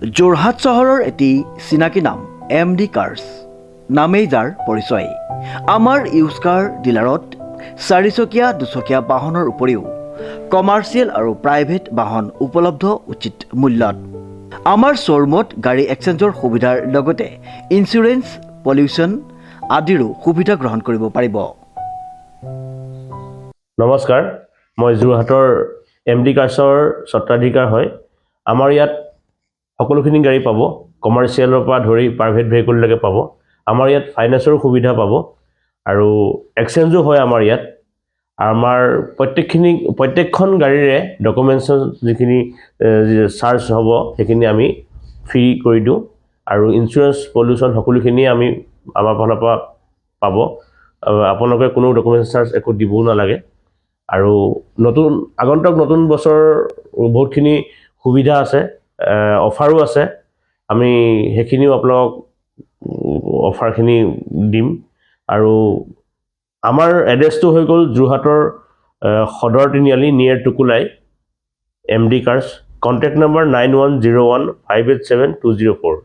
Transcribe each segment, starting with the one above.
যোৰহাট চহৰৰ এটি চিনাকি নাম MD কাৰ্ছ নামেই যাৰ পৰিচয়। আমাৰ ইউজ কাৰ ডিলাৰত 4চকীয়া 2চকীয়া বাহনৰ উপৰিও কমাৰ্চিয়েল আৰু প্ৰাইভেট বাহন উপলব্ধ উচিত মূল্যত। আমাৰ শ্ব'ৰুমত গাড়ী এক্সচেঞ্জৰ সুবিধাৰ লগতে ইঞ্চুৰেঞ্চ, পলিউশ্যন আদিৰো সুবিধা গ্ৰহণ কৰিব পাৰিব। নমস্কাৰ, মই যোৰহাটৰ MD কাৰ্ছৰ স্বত্বাধিকাৰ হয়। আমাৰ ইয়াত সকলোখিনি গাড়ী পাব, কমাৰ্চিয়েলৰ পৰা ধৰি প্ৰাইভেট ভেহিকললৈকে পাব। আমাৰ ইয়াত ফাইনেন্সৰো সুবিধা পাব আৰু এক্সচেঞ্জো হয় আমাৰ ইয়াত। আমাৰ প্ৰত্যেকখন গাড়ীৰে ডকুমেণ্টছৰ যিখিনি চাৰ্জ হ'ব সেইখিনি আমি ফ্ৰী কৰি দিওঁ আৰু ইঞ্চুৰেঞ্চ, পলিউশ্যন সকলোখিনি আমি আমাৰ ফালৰ পৰা পাব। আপোনালোকে কোনো ডকুমেণ্টছ চাৰ্জ একো দিবও নালাগে। আৰু আগন্তুক নতুন বছৰ বহুতখিনি সুবিধা আছে, অফাৰো আছে। আমি সেইখিনিও আপোনালোকক অফাৰখিনি দিম। আৰু আমাৰ এড্ৰেছটো হৈ গ'ল যোৰহাটৰ সদৰ তিনিআলি নিয়েৰ টুকুলাই, MD কাৰ্ছ। Contact number 9101587204।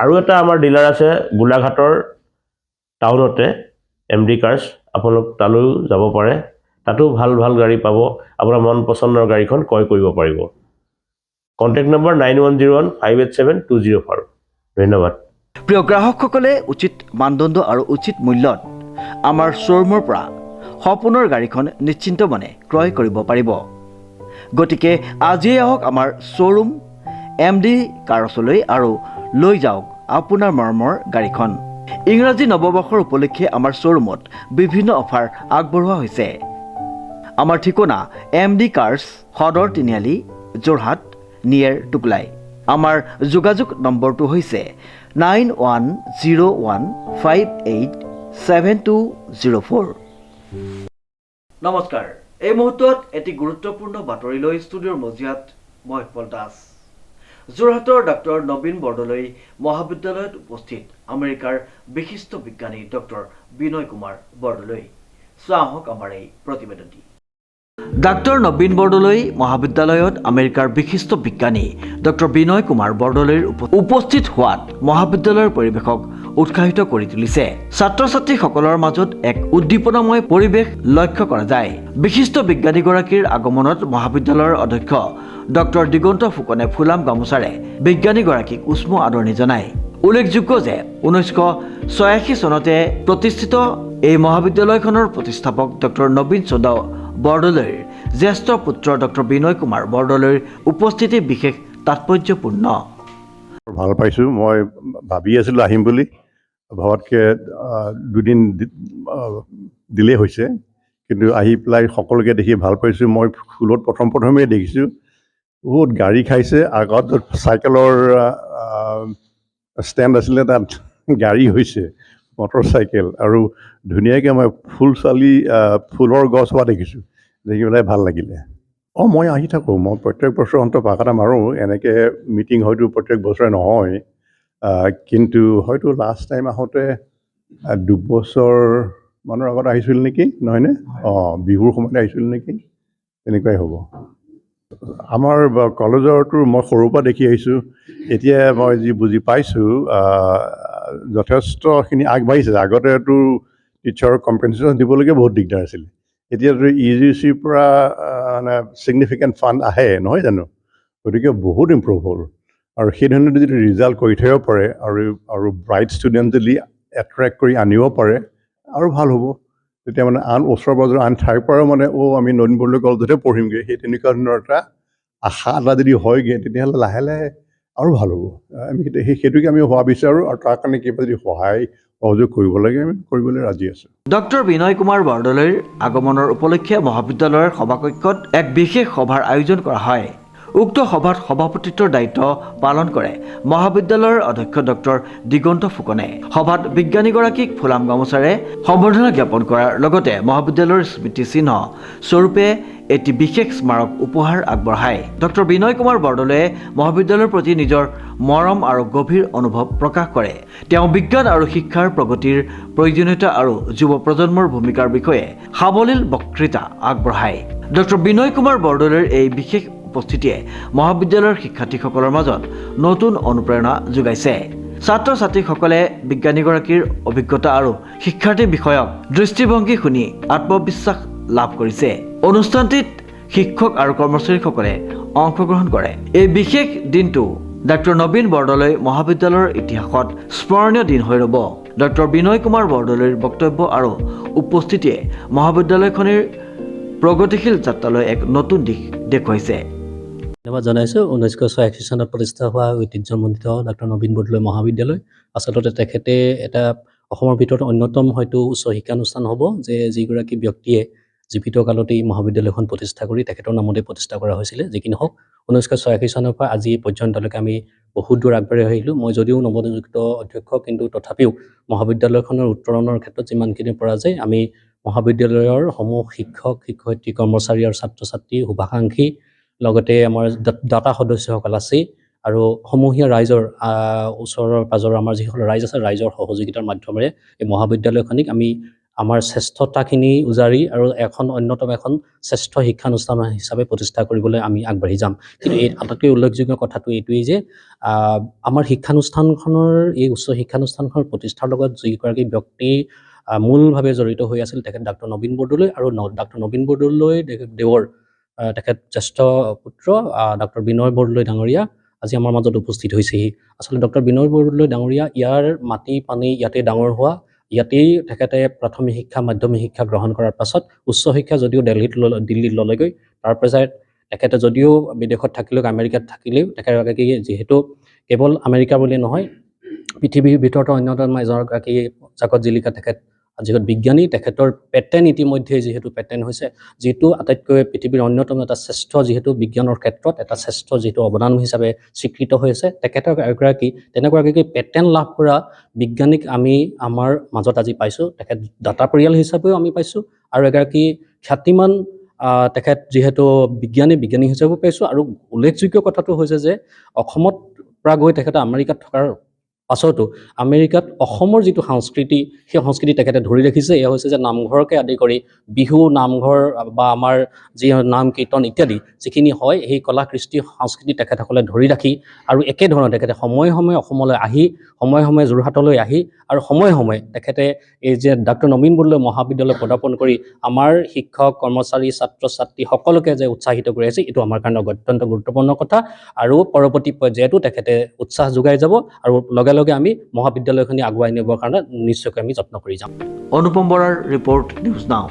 আৰু এটা আমাৰ ডিলাৰ আছে গোলাঘাটৰ টাউনতে, MD কাৰ্ছ। আপোনালোক তালৈও যাব পাৰে, তাতো ভাল গাড়ী পাব। আপোনাৰ মন পচন্দৰ গাড়ীখন ক্ৰয় কৰিব পাৰিব। Contact number 9101587204। ধন্যবাদ। প্ৰিয় গ্ৰাহকসকলে উচিত মানদণ্ড আৰু উচিত মূল্যত আমাৰ শ্ব'ৰুমৰ পৰা সপোনৰ গাড়ীখন নিশ্চিন্ত মনে ক্ৰয় কৰিব পাৰিব। গতিকে আজিয়ে আহক আমাৰ শ্ব'ৰুম MD কাৰ্ছলৈ আৰু লৈ যাওক আপোনাৰ মৰমৰ গাড়ীখন। ইংৰাজী নৱবৰ্ষৰ উপলক্ষে আমাৰ শ্ব'ৰুমত বিভিন্ন অফাৰ আগবঢ়োৱা হৈছে। আমাৰ ঠিকনা MD কাৰ্ছ, সদৰ তিনিআলি, যোৰহাট নিয়েৰ টুকুলাই। আমাৰ যোগাযোগ নম্বৰটো হৈছে 9101587204। নমস্কাৰ, এই মুহূৰ্তত এটি গুৰুত্বপূৰ্ণ বাতৰি লৈ ষ্টুডিঅ'ৰ মজিয়াত মই পল দাস। যোৰহাটৰ ডক্টৰ নবীন বৰদলৈ মহাবিদ্যালয়ত উপস্থিত আমেৰিকাৰ বিশিষ্ট বিজ্ঞানী ডক্টৰ বিনয় কুমাৰ বৰদলৈ। চোৱা আহক আমাৰ এই প্ৰতিবেদনটি। ডাক্তৰ নবীন বৰদলৈ মহাবিদ্যালয়ত আমেৰিকাৰ বিশিষ্ট বিজ্ঞানী ডক্টৰ বিনয় কুমাৰ বৰদলৈৰ উপস্থিত হোৱাত মহাবিদ্যালয়ৰ পৰিৱেশক উৎসাহিত কৰি তুলিছে। ছাত্ৰ ছাত্ৰীসকলৰ মাজত এক উদ্দীপনাময় পৰিৱেশ লক্ষ্য কৰা যায়। বিশিষ্ট বিজ্ঞানীগৰাকীৰ আগমনত মহাবিদ্যালয়ৰ অধ্যক্ষ ডক্টৰ দিগন্ত ফুকনে ফুলাম গামোচাৰে বিজ্ঞানীগৰাকীক উষ্ম আদৰণি জনায়। উল্লেখযোগ্য যে 1986 চনতে প্ৰতিষ্ঠিত এই মহাবিদ্যালয়খনৰ প্ৰতিষ্ঠাপক ডক্টৰ নবীন চন্দ্ৰ বৰদলৈৰ জ্যেষ্ঠ পুত্ৰ ডক্টৰ বিনয় কুমাৰ বৰদলৈৰ উপস্থিতি বিশেষ তাৎপৰ্যপূৰ্ণ। ভাল পাইছোঁ। মই ভাবি আছিলোঁ আহিম বুলি, ভবাতকৈ দুদিন দিলেই হৈছে, কিন্তু আহি পেলাই সকলোকে দেখি ভাল পাইছোঁ। মই স্কুলত প্ৰথমেই দেখিছোঁ বহুত গাড়ী খাইছে। আগত চাইকেলৰ ষ্টেণ্ড আছিলে, তাত গাড়ী হৈছে, মটৰ চাইকেল, আৰু ধুনীয়াকৈ মই ফুলৰ গছ হোৱা দেখিছোঁ। দেখি পেলাই ভাল লাগিলে। মই আহি থাকোঁ, মই প্ৰত্যেক বছৰ পাক এটা মাৰোঁ। এনেকৈ মিটিং হয়তো প্ৰত্যেক বছৰে নহয়, কিন্তু হয়তো লাষ্ট টাইম আহোঁতে 2 বছৰমানৰ আগত আহিছিল নেকি, নহয়নে? বিহুৰ সময়তে আহিছিল নেকি, তেনেকুৱাই হ'ব। আমাৰ কলেজৰটো মই সৰুৰ পৰা দেখি আহিছোঁ। এতিয়া মই যি বুজি পাইছোঁ যথেষ্টখিনি আগবাঢ়িছে। আগতেতো টিচাৰৰ কম্পেনচেশ্যন দিবলৈকে বহুত দিগদাৰ আছিলে। এতিয়াতো UGCৰ পৰা মানে ছিগনিফিকেণ্ট ফাণ্ড আহে, নহয় জানো? গতিকে বহুত ইম্প্ৰুভ হ'ল। আৰু সেই ধৰণে যদি ৰিজাল্ট কৰি থাকিব পাৰে আৰু ব্ৰাইট ষ্টুডেণ্ট যদি এট্ৰেক্ট কৰি আনিব পাৰে আৰু ভাল হ'ব। তেতিয়া মানে ওচৰ পাজৰৰ আন ঠাইৰ পৰাও মানে আমি নবীন বৰদলৈ কলেজতে পঢ়িমগৈ, সেই তেনেকুৱা ধৰণৰ এটা আশা এটা যদি হয়গৈ, তেতিয়াহ'লে লাহে লাহে আৰু ভাল হ'ব। সেইটোকে আমি হোৱা বিচাৰোঁ, আৰু তাৰ কাৰণে কিবা যদি সহযোগ কৰিব লাগে আমি কৰিবলৈ ৰাজি আছোঁ। ডক্টৰ বিনয় কুমাৰ বৰদলৈৰ আগমনৰ উপলক্ষে মহাবিদ্যালয়ৰ সভাকক্ষত এক বিশেষ সভাৰ আয়োজন কৰা হয়। উক্ত সভাত সভাপতিত্বৰ দায়িত্ব পালন কৰে মহাবিদ্যালয়ৰ অধ্যক্ষ ডক্টৰ দিগন্ত ফুকনে। সভাত বিজ্ঞানীগৰাকীক ফুলাম গামোচাৰে সম্বৰ্ধনা জ্ঞাপন কৰাৰ লগতে মহাবিদ্যালয়ৰ স্মৃতি চিহ্ন স্বৰূপে এটি বিশেষ স্মাৰক উপহাৰ আগবঢ়ায়। ডক্টৰ বিনয় কুমাৰ বৰদলৈয়ে মহাবিদ্যালয়ৰ প্ৰতি নিজৰ মৰম আৰু গভীৰ অনুভৱ প্ৰকাশ কৰে। তেওঁ বিজ্ঞান আৰু শিক্ষাৰ প্ৰগতিৰ প্ৰয়োজনীয়তা আৰু যুৱ প্ৰজন্মৰ ভূমিকাৰ বিষয়ে সাৱলীল বক্তৃতা আগবঢ়ায়। ডক্টৰ বিনয় কুমাৰ বৰদলৈৰ এই বিশেষ উপস্থিতিয়ে মহাবিদ্যালয়ৰ শিক্ষাৰ্থীসকলৰ মাজত নতুন অনুপ্ৰেৰণা যোগাইছে। ছাত্ৰ ছাত্ৰীসকলে বিজ্ঞানীগৰাকীৰ অভিজ্ঞতা আৰু শিক্ষাৰ্থী বিষয়ক দৃষ্টিভংগী শুনি আত্মবিশ্বাস লাভ কৰিছে। অনুষ্ঠানটিত শিক্ষক আৰু কৰ্মচাৰীসকলে অংশগ্ৰহণ কৰে। এই বিশেষ দিনটো ডক্টৰ নবীন বৰদলৈ মহাবিদ্যালয়ৰ ইতিহাসত স্মৰণীয় দিন হৈ ৰ'ব। ডক্টৰ বিনয় কুমাৰ বৰদলৈৰ বক্তব্য আৰু উপস্থিতিয়ে মহাবিদ্যালয়খনিৰ প্ৰগতিশীল যাত্ৰালৈ এক নতুন দিশ দেখুৱাইছে। ধন্যবাদ জনাইছোঁ। 1986 চনত প্ৰতিষ্ঠা হোৱা ঐতিহ্যমণ্ডিত ডক্টৰ নবীন বৰদলৈ মহাবিদ্যালয় আচলতে তেখেতে এটা অসমৰ ভিতৰত অন্যতম হয়তো উচ্চ শিক্ষানুষ্ঠান হ'ব যে যিগৰাকী ব্যক্তিয়ে জীৱিত কালতেই মহাবিদ্যালয়খন প্ৰতিষ্ঠা কৰি তেখেতৰ নামতে প্ৰতিষ্ঠা কৰা হৈছিলে। যি কি নহওক 1986 চনৰ পৰা আজি পৰ্যন্তলৈকে আমি বহুত দূৰ আগবাঢ়ি আহিলোঁ। মই যদিও নৱনিযুক্ত অধ্যক্ষ, কিন্তু তথাপিও মহাবিদ্যালয়খনৰ উত্তৰণৰ ক্ষেত্ৰত যিমানখিনি পৰা যায় আমি মহাবিদ্যালয়ৰ সমূহ শিক্ষক শিক্ষয়িত্ৰী কৰ্মচাৰী আৰু ছাত্ৰ ছাত্ৰী শুভাকাংক্ষী লগতে আমাৰ দাতা সদস্যসকল আছে আৰু সমূহীয়া ৰাইজৰ ওচৰৰ পাজৰৰ আমাৰ যিসকল ৰাইজ আছে ৰাইজৰ সহযোগিতাৰ মাধ্যমেৰে এই মহাবিদ্যালয়খনিক আমি আমাৰ শ্ৰেষ্ঠতাখিনি উজাৰি আৰু অন্যতম এখন শ্ৰেষ্ঠ শিক্ষানুষ্ঠান হিচাপে প্ৰতিষ্ঠা কৰিবলৈ আমি আগবাঢ়ি যাম। কিন্তু এই আটাইতকৈ উল্লেখযোগ্য কথাটো এইটোৱেই যে আমাৰ শিক্ষানুষ্ঠানখনৰ এই উচ্চ শিক্ষানুষ্ঠানখনৰ প্ৰতিষ্ঠাৰ লগত যিগৰাকী ব্যক্তি মূলভাৱে জড়িত হৈ আছিল তেখেত ডক্টৰ নবীন বৰদলৈ আৰু ডক্টৰ নবীন বৰদলৈ দেৱৰ তেখেত জ্যেষ্ঠ পুত্ৰ ডক্টৰ বিনয় বৰদলৈ ডাঙৰীয়া আজি আমাৰ মাজত উপস্থিত হৈছেহি। আচলতে ডক্টৰ বিনয় বৰদলৈ ডাঙৰীয়া ইয়াৰ মাটি পানী ইয়াতে ডাঙৰ হোৱা, ইয়াতেই তেখেতে প্ৰাথমিক শিক্ষা মাধ্যমিক শিক্ষা গ্ৰহণ কৰাৰ পাছত উচ্চ শিক্ষা যদিও দিল্লীত ল'লেগৈ, তাৰ পাছত তেখেতে যদিও বিদেশত থাকিলেও আমেৰিকাত থাকিলেও তেখেতগৰাকী যিহেতু কেৱল আমেৰিকা বুলি নহয় পৃথিৱীৰ ভিতৰত অন্যতম এজনগৰাকী জাকত জিলিকা তেখেত যিহেতু বিজ্ঞানী, তেখেতৰ পেটেণ্ট ইতিমধ্যে যিহেতু পেটেণ্ট হৈছে, যিটো আটাইতকৈ পৃথিৱীৰ অন্যতম এটা শ্ৰেষ্ঠ যিহেতু বিজ্ঞানৰ ক্ষেত্ৰত এটা শ্ৰেষ্ঠ যিটো অৱদান হিচাপে স্বীকৃত হৈ আছে, তেখেতৰ তেনেকুৱাগৰাকী পেটেণ্ট লাভ কৰা বিজ্ঞানীক আমি আমাৰ মাজত আজি পাইছোঁ। তেখেত দাতা পৰিয়াল হিচাপেও আমি পাইছোঁ আৰু এগৰাকী খ্যাতিমান তেখেত যিহেতু বিজ্ঞানী হিচাপেও পাইছোঁ। আৰু উল্লেখযোগ্য কথাটো হৈছে যে অসমত পৰা গৈ তেখেতে আমেৰিকাত থকাৰ পাছতো আমেৰিকাত অসমৰ যিটো সংস্কৃতি সেই সংস্কৃতি তেখেতে ধৰি ৰাখিছে। এয়া হৈছে যে নামঘৰকে আদি কৰি বিহু নামঘৰ বা আমাৰ যি নাম কীৰ্তন ইত্যাদি যিখিনি হয় সেই কলা কৃষ্টি সংস্কৃতি তেখেতসকলে ধৰি ৰাখি আৰু একেধৰণে তেখেতে সময়ে সময়ে অসমলৈ আহি সময়ে সময়ে যোৰহাটলৈ আহি আৰু সময়ে সময়ে তেখেতে এই যে ডক্টৰ নবীন বৰদলৈ মহাবিদ্যালয় পদাৰ্পণ কৰি আমাৰ শিক্ষক কৰ্মচাৰী ছাত্ৰ ছাত্ৰী সকলোকে যে উৎসাহিত কৰি আছে এইটো আমাৰ কাৰণে অত্যন্ত গুৰুত্বপূৰ্ণ কথা। আৰু পৰৱৰ্তী পৰ্যায়তো তেখেতে উৎসাহ যোগাই যাব আৰু লগে লগে আমি মহাবিদ্যালয়খনি আগুৱাই নিবৰ কাৰণে নিশ্চয়কৈ আমি যত্ন কৰি যাম। অনুপম বৰাৰ ৰিপৰ্ট, নিউজ নাও।